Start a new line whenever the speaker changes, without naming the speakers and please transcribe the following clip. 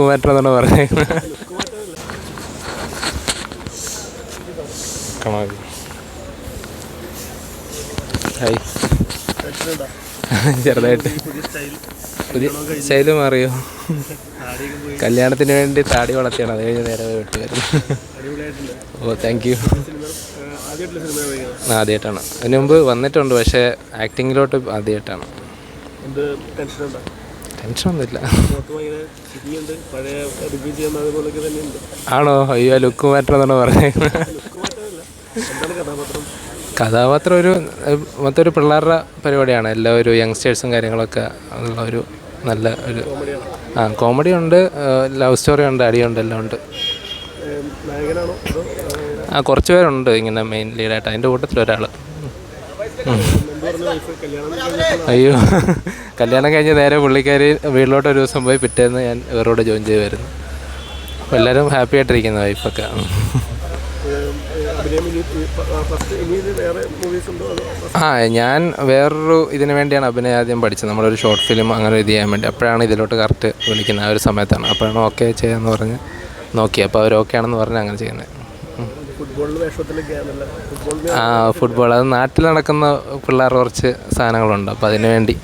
മാറ്റണമെന്നാണ് പറയുന്നത്. ഹായ്, ചെറുതായിട്ട് പുതിയ സ്റ്റൈല് മാറിയോ? കല്യാണത്തിന് വേണ്ടി താടി വളർത്തിയാണ്, അത് കഴിഞ്ഞ് നേരെ വെട്ടുമായിരുന്നു. ഓ താങ്ക് യു. ആദ്യമായിട്ടാണ്. അതിന് മുമ്പ് വന്നിട്ടുണ്ട്, പക്ഷേ ആക്ടിങ്ങിലോട്ട് ആദ്യമായിട്ടാണ്. ടെൻഷനൊന്നുമില്ല. ആണോ? അയ്യോ, ലുക്ക് മാറ്റണമെന്നാണ് പറയുന്നത്. കഥാപാത്രം മൊത്തം പിള്ളേരുടെ പരിപാടിയാണ്. എല്ലാ ഒരു യങ്സ്റ്റേഴ്സും കാര്യങ്ങളൊക്കെ ഉള്ള ഒരു നല്ല ഒരു കോമഡി ഉണ്ട്, ലവ് സ്റ്റോറി ഉണ്ട്, അടിയുണ്ട്, എല്ലാം ഉണ്ട്. കുറച്ച് പേരുണ്ട് ഇങ്ങനെ മെയിൻ ലീഡായിട്ട്, അതിൻ്റെ കൂട്ടത്തിലൊരാൾ. അയ്യോ, കല്യാണം കഴിഞ്ഞ് നേരെ പുള്ളിക്കാരി വീട്ടിലോട്ട് ഒരു ദിവസം പോയി, പിറ്റേന്ന് ഞാൻ വേറോടെ ജോയിൻ ചെയ്യുമായിരുന്നു. അപ്പോൾ എല്ലാവരും ഹാപ്പി ആയിട്ടിരിക്കുന്നു, വൈഫൊക്കെ. ഞാൻ വേറൊരു ഇതിന് വേണ്ടിയാണ് അഭിനയം ആദ്യം പഠിച്ചത്. നമ്മളൊരു ഷോർട്ട് ഫിലിം അങ്ങനെ ഇത് ചെയ്യാൻ വേണ്ടി. അപ്പോഴാണ് ഇതിലോട്ട് കറക്റ്റ് വിളിക്കുന്നത്. ആ ഒരു സമയത്താണ്. അപ്പോഴാണ് ഓക്കെ ചെയ്യാമെന്ന് പറഞ്ഞ് നോക്കി. അപ്പോൾ അവർ ഓക്കെ ആണെന്ന് പറഞ്ഞ് അങ്ങനെ ചെയ്യുന്നത്. ഫുട്ബോൾ അത് നാട്ടിൽ നടക്കുന്ന പിള്ളേർ കുറച്ച് സാധനങ്ങളുണ്ട്, അപ്പോൾ അതിന് വേണ്ടി